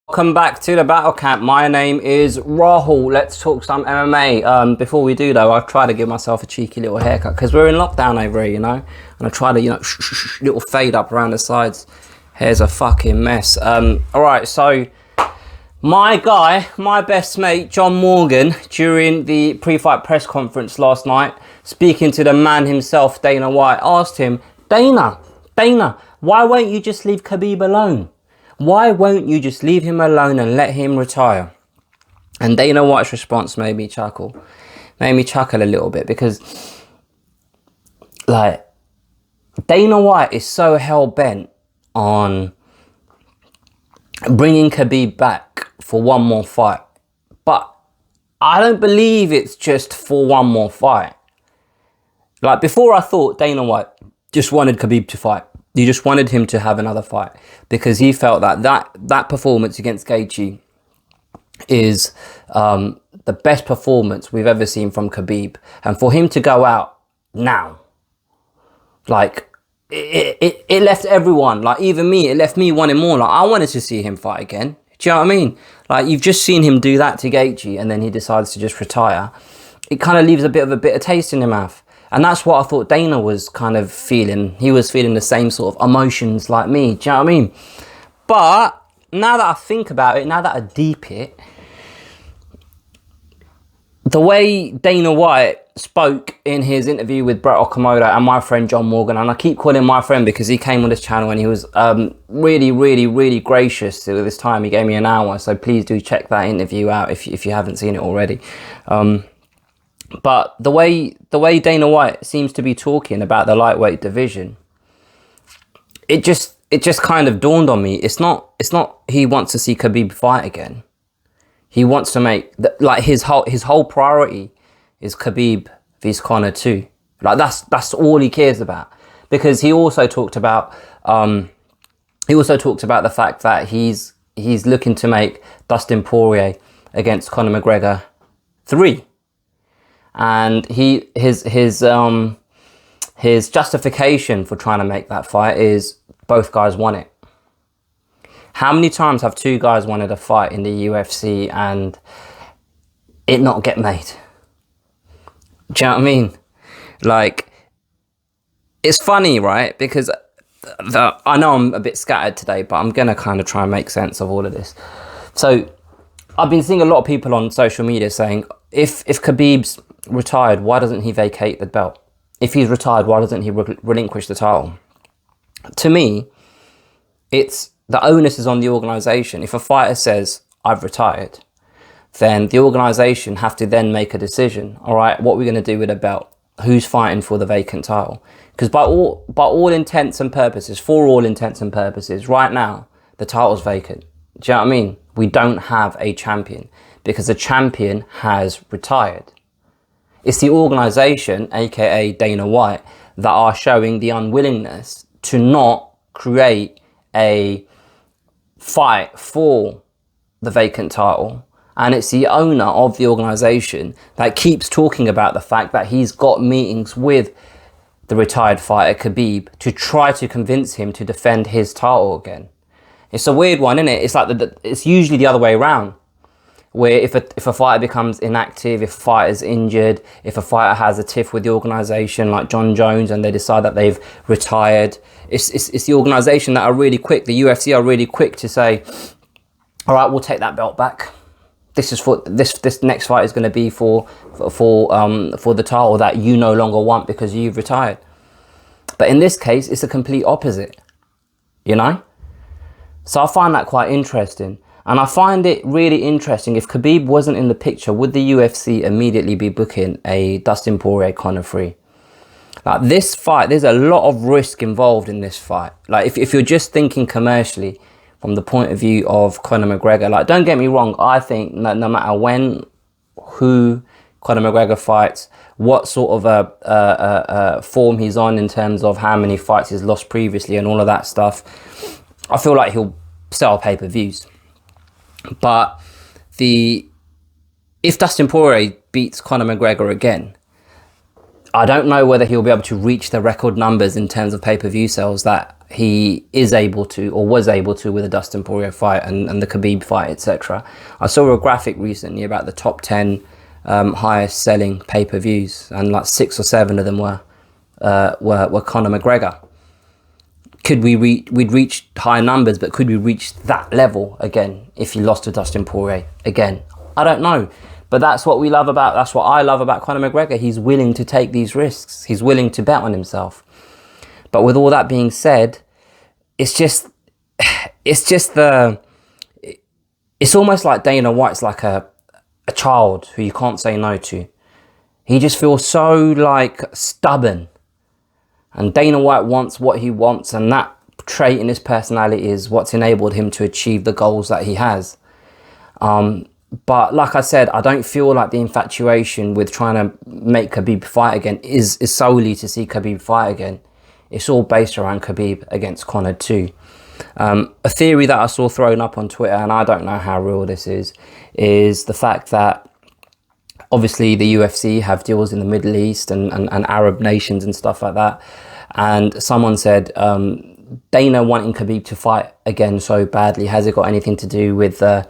Welcome back to the battle camp. My name is Rahul. Let's talk some MMA. Before we do though, I've tried to give myself a cheeky little haircut because we're in lockdown over here, you know, and I try to, little fade up around the sides. Hair's a fucking mess. All right, so my guy, my best mate, John Morgan, during the pre-fight press conference last night, speaking to the man himself, Dana White, asked him, Dana, why won't you just leave Khabib alone? Why won't you just leave him alone and let him retire? And Dana White's response made me chuckle. Made me chuckle a little bit because, like, Dana White is so hell-bent on bringing Khabib back for one more fight. But I don't believe it's just for one more fight. Like, before I thought Dana White just wanted Khabib to fight. He just wanted him to have another fight because he felt that performance against Gaethje is the best performance we've ever seen from Khabib. And for him to go out now, like, it left everyone, like even me, it left me wanting more. Like, I wanted to see him fight again. Do you know what I mean? Like, you've just seen him do that to Gaethje and then he decides to just retire. It kind of leaves a bit of a bitter taste in your mouth. And that's what I thought Dana was kind of feeling. He was feeling the same sort of emotions like me. Do you know what I mean? But now that I think about it, now that I deep it, the way Dana White spoke in his interview with Brett Okamoto and my friend John Morgan, and I keep calling him my friend because he came on this channel and he was really gracious with his time. He gave me an hour, so please do check that interview out if you haven't seen it already. But the way Dana White seems to be talking about the lightweight division, it just kind of dawned on me. It's not he wants to see Khabib fight again. He wants to make his whole priority is Khabib vs Conor 2. Like, that's all he cares about. Because he also talked about the fact that he's looking to make Dustin Poirier against Conor McGregor 3. And his justification for trying to make that fight is both guys want it. How many times have two guys wanted a fight in the UFC and it not get made? Do you know what I mean? Like, it's funny, right? Because I know I'm a bit scattered today, but I'm going to kind of try and make sense of all of this. So I've been seeing a lot of people on social media saying, if Khabib's retired, why doesn't he vacate the belt? If he's retired, why doesn't he relinquish the title? To me, it's the onus is on the organisation. If a fighter says, I've retired, then the organisation have to then make a decision. All right, what are we going to do with the belt? Who's fighting for the vacant title? Because by all intents and purposes, for all intents and purposes, right now, the title's vacant. Do you know what I mean? We don't have a champion because the champion has retired. It's the organisation, aka Dana White, that are showing the unwillingness to not create a fight for the vacant title. And it's the owner of the organisation that keeps talking about the fact that he's got meetings with the retired fighter Khabib to try to convince him to defend his title again. It's a weird one, isn't it? It's like it's usually the other way around. Where if a fighter becomes inactive, if a fighter's injured, if a fighter has a tiff with the organisation like John Jones and they decide that they've retired, it's the organisation that are really quick, the UFC are really quick to say, all right, we'll take that belt back. This is for this next fight is going to be for the title that you no longer want because you've retired. But in this case, it's a complete opposite, you know? So I find that quite interesting. And I find it really interesting, if Khabib wasn't in the picture, would the UFC immediately be booking a Dustin Poirier Conor 3? Like, this fight, there's a lot of risk involved in this fight. Like, if you're just thinking commercially from the point of view of Conor McGregor, like, don't get me wrong, I think no matter when, who Conor McGregor fights, what sort of a form he's on in terms of how many fights he's lost previously and all of that stuff, I feel like he'll sell pay-per-views. But if Dustin Poirier beats Conor McGregor again, I don't know whether he'll be able to reach the record numbers in terms of pay-per-view sales that he is able to, or was able to, with the Dustin Poirier fight and the Khabib fight, etc. I saw a graphic recently about the top 10 highest selling pay-per-views, and like 6 or 7 of them were Conor McGregor. We'd reach high numbers, but could we reach that level again if he lost to Dustin Poirier again? I don't know. But that's what I love about Conor McGregor. He's willing to take these risks. He's willing to bet on himself. But with all that being said, it's almost like Dana White's like a child who you can't say no to. He just feels so like stubborn. And Dana White wants what he wants, and that trait in his personality is what's enabled him to achieve the goals that he has. But like I said, I don't feel like the infatuation with trying to make Khabib fight again is solely to see Khabib fight again. It's all based around Khabib against Conor too. A theory that I saw thrown up on Twitter, and I don't know how real this is the fact that obviously the UFC have deals in the Middle East and Arab nations and stuff like that. And someone said, Dana wanting Khabib to fight again so badly, has it got anything to do with the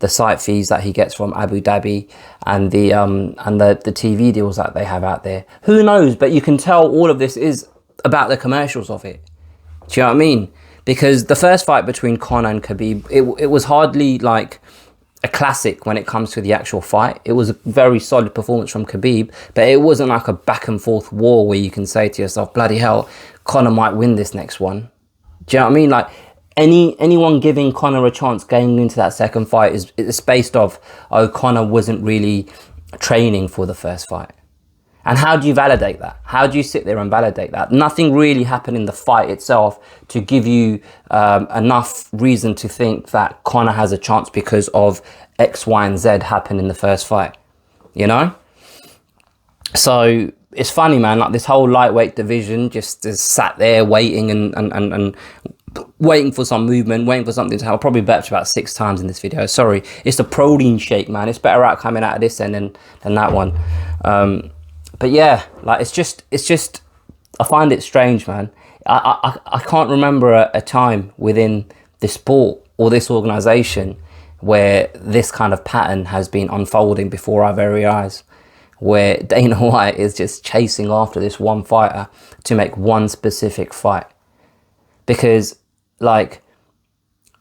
site fees that he gets from Abu Dhabi and the TV deals that they have out there? Who knows? But you can tell all of this is about the commercials of it. Do you know what I mean? Because the first fight between Conor and Khabib, it was hardly like a classic when it comes to the actual fight. It was a very solid performance from Khabib, but it wasn't like a back and forth war where you can say to yourself, bloody hell, Conor might win this next one. Do you know what I mean? Like anyone giving Conor a chance going into that second fight is based off, oh, Conor wasn't really training for the first fight. And how do you validate that? How do you sit there and validate that? Nothing really happened in the fight itself to give you enough reason to think that Conor has a chance because of X, Y, and Z happened in the first fight, you know? So it's funny, man, like this whole lightweight division just is sat there waiting and waiting for some movement, waiting for something to happen. I probably burped about 6 times in this video. Sorry. It's the protein shake, man. It's better out coming out of this end than that one. But yeah, like it's just I find it strange, man. I can't remember a time within this sport or this organization where this kind of pattern has been unfolding before our very eyes, where Dana White is just chasing after this one fighter to make one specific fight. Because like,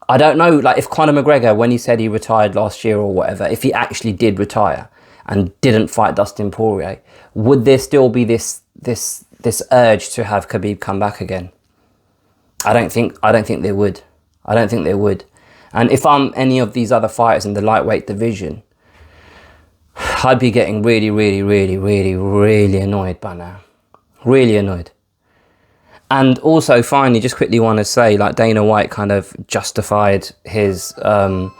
I don't know, like if Conor McGregor, when he said he retired last year or whatever, if he actually did retire and didn't fight Dustin Poirier, would there still be this urge to have Khabib come back again? I don't think they would. I don't think they would. And if I'm any of these other fighters in the lightweight division, I'd be getting really, really, really, really, really annoyed by now. Really annoyed. And also, finally, just quickly want to say, like, Dana White kind of justified his kind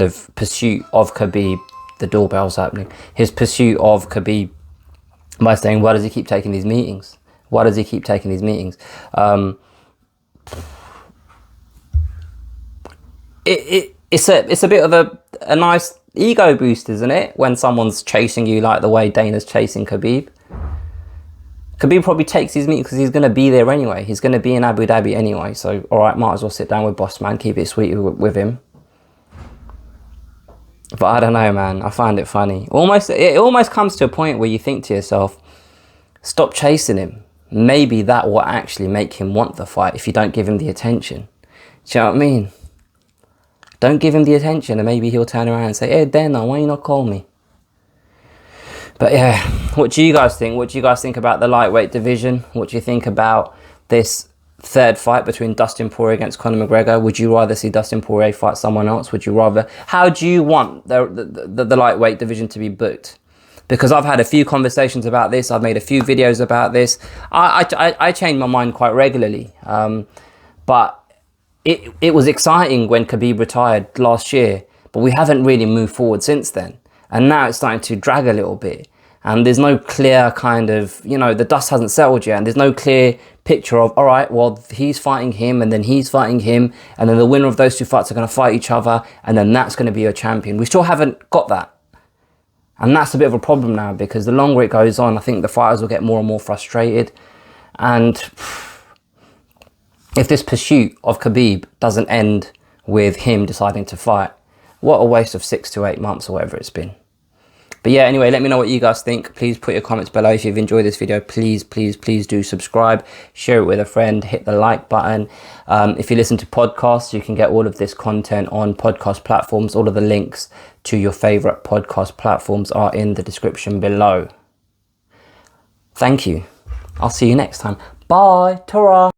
of pursuit of Khabib. The doorbell's happening. His pursuit of Khabib by saying, why does he keep taking these meetings? Why does he keep taking these meetings? It's a bit of a nice ego boost, isn't it? When someone's chasing you like the way Dana's chasing Khabib. Khabib probably takes his meeting because he's going to be there anyway. He's going to be in Abu Dhabi anyway. So, all right, might as well sit down with boss man, keep it sweet with him. But I don't know, man. I find it funny. It almost comes to a point where you think to yourself, stop chasing him. Maybe that will actually make him want the fight if you don't give him the attention. Do you know what I mean? Don't give him the attention and maybe he'll turn around and say, hey, Dana, why you not call me? But yeah, what do you guys think? What do you guys think about the lightweight division? What do you think about this third fight between Dustin Poirier against Conor McGregor? Would you rather see Dustin Poirier fight someone else? Would you rather... How do you want the lightweight division to be booked? Because I've had a few conversations about this. I've made a few videos about this. I change my mind quite regularly. But it was exciting when Khabib retired last year. But we haven't really moved forward since then. And now it's starting to drag a little bit. And there's no clear kind of, you know, the dust hasn't settled yet. And there's no clear picture of, all right, well, he's fighting him and then he's fighting him. And then the winner of those 2 fights are going to fight each other. And then that's going to be your champion. We still haven't got that. And that's a bit of a problem now because the longer it goes on, I think the fighters will get more and more frustrated. And if this pursuit of Khabib doesn't end with him deciding to fight, what a waste of 6 to 8 months or whatever it's been. But yeah, anyway, let me know what you guys think. Please put your comments below. If you've enjoyed this video, please do subscribe, share it with a friend, hit the like button. If you listen to podcasts, you can get all of this content on podcast platforms. All of the links to your favorite podcast platforms are in the description below. Thank you. I'll see you next time. Bye. Ta-ra.